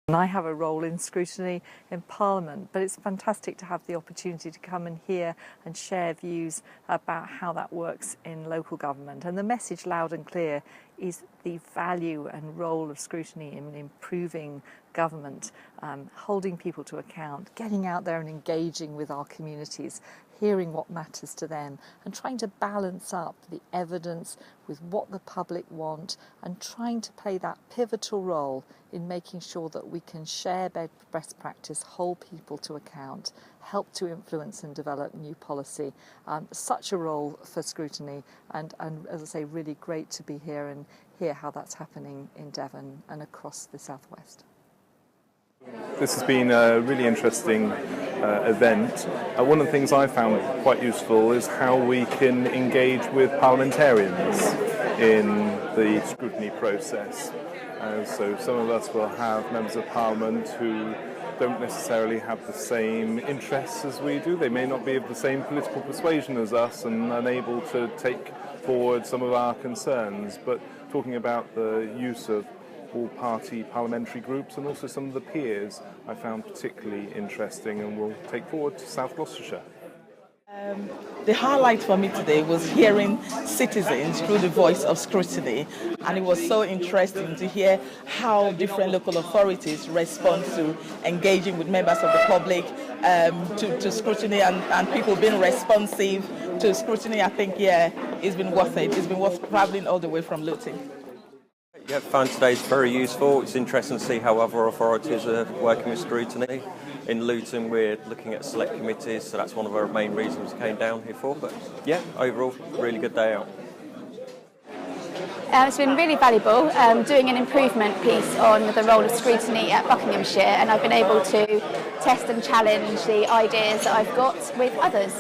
And I have a role in scrutiny in Parliament, but it's fantastic to have the opportunity to come and hear and share views about how that works in local government. And the message loud and clear is the value and role of scrutiny in improving government, holding people to account, getting out there and engaging with our communities, hearing what matters to them, and trying to balance up the evidence with what the public want, and trying to play that pivotal role in making sure that we can share best practice, hold people to account, help to influence and develop new policy. Such a role for scrutiny, and as I say, really great to be here and hear how that's happening in Devon and across the southwest. This has been a really interesting event. One of the things I found quite useful is how we can engage with parliamentarians in the scrutiny process. So some of us will have members of parliament who don't necessarily have the same interests as we do. They may not be of the same political persuasion as us and unable to take forward some of our concerns, but talking about the use of all-party parliamentary groups and also some of the peers I found particularly interesting and will take forward to South Gloucestershire. The highlight for me today was hearing citizens through the voice of scrutiny, and it was so interesting to hear how different local authorities respond to engaging with members of the public, to scrutiny, and people being responsive to scrutiny. I think, it's been worth it. It's been worth travelling all the way from Luton. Yeah, found today's very useful. It's interesting to see how other authorities are working with scrutiny. In Luton, we're looking at select committees, so that's one of our main reasons we came down here for. But yeah, overall, really good day out. It's been really valuable doing an improvement piece on the role of scrutiny at Buckinghamshire, and I've been able to test and challenge the ideas that I've got with others.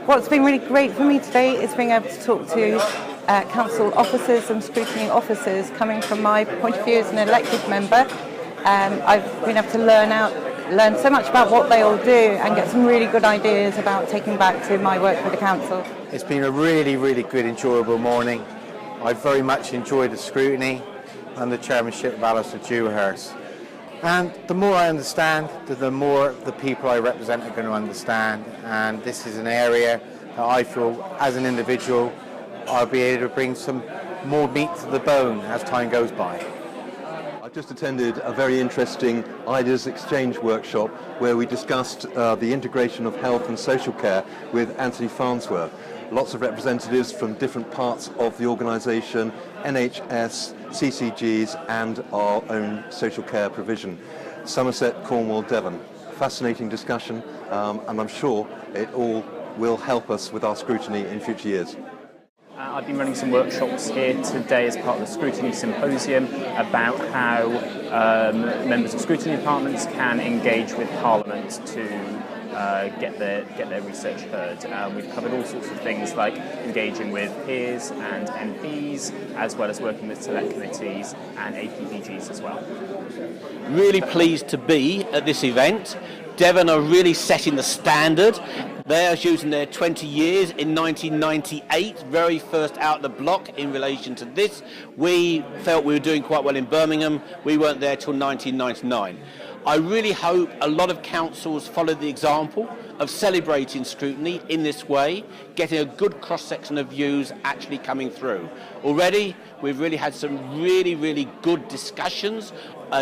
What's been really great for me today is being able to talk to council officers and scrutiny officers coming from my point of view as an elected member. I've been able to learn so much about what they all do and get some really good ideas about taking back to my work with the council. It's been a really, really good, enjoyable morning. I very much enjoyed the scrutiny and the chairmanship of Alistair Dewhurst. And the more I understand, the more the people I represent are going to understand. And this is an area that I feel, as an individual, I'll be able to bring some more meat to the bone as time goes by. I've just attended a very interesting ideas exchange workshop where we discussed the integration of health and social care with Anthony Farnsworth. Lots of representatives from different parts of the organisation, NHS, CCGs and our own social care provision. Somerset, Cornwall, Devon. Fascinating discussion, and I'm sure it all will help us with our scrutiny in future years. I've been running some workshops here today as part of the Scrutiny Symposium about how members of scrutiny departments can engage with Parliament to get their research heard. We've covered all sorts of things like engaging with peers and MPs, as well as working with select committees and APPGs as well. Really pleased to be at this event. Devon are really setting the standard. They're using their 20 years in 1998, very first out the block in relation to this. We felt we were doing quite well in Birmingham. We weren't there till 1999. I really hope a lot of councils follow the example of celebrating scrutiny in this way, getting a good cross-section of views actually coming through. Already, we've really had some really good discussions,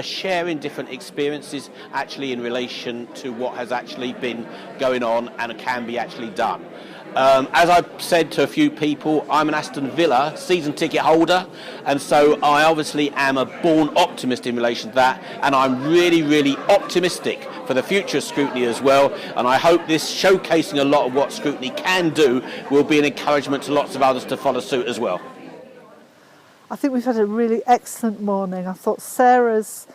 sharing different experiences actually in relation to what has actually been going on and can be actually done. As I've said to a few people, I'm an Aston Villa season ticket holder, and so I obviously am a born optimist in relation to that, and I'm really optimistic for the future of scrutiny as well, and I hope this showcasing a lot of what scrutiny can do will be an encouragement to lots of others to follow suit as well. I think we've had a really excellent morning. I thought Sarah's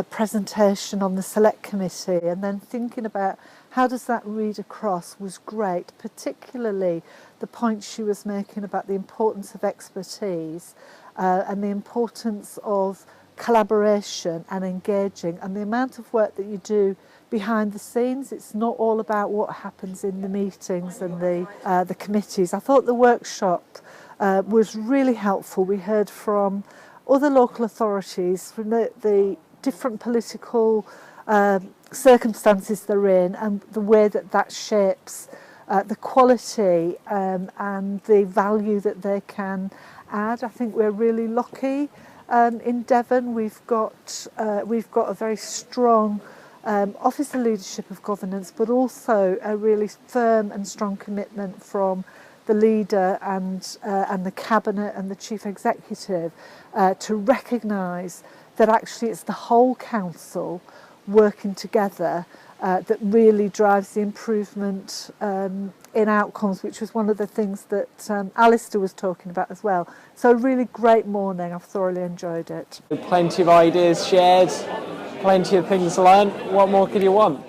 presentation on the Select Committee and then thinking about how does that read across was great, particularly the point she was making about the importance of expertise and the importance of collaboration and engaging, and the amount of work that you do behind the scenes. It's not all about what happens in the meetings and the committees. I thought the workshop was really helpful. We heard from other local authorities from the different political circumstances they're in, and the way that shapes the quality and the value that they can add. I think we're really lucky in Devon. We've got a very strong Office of Leadership of Governance, but also a really firm and strong commitment from the leader and the cabinet and the chief executive to recognise that actually it's the whole council working together that really drives the improvement in outcomes, which was one of the things that Alistair was talking about as well. So a really great morning. I've thoroughly enjoyed it. Plenty of ideas shared, plenty of things learned. What more could you want?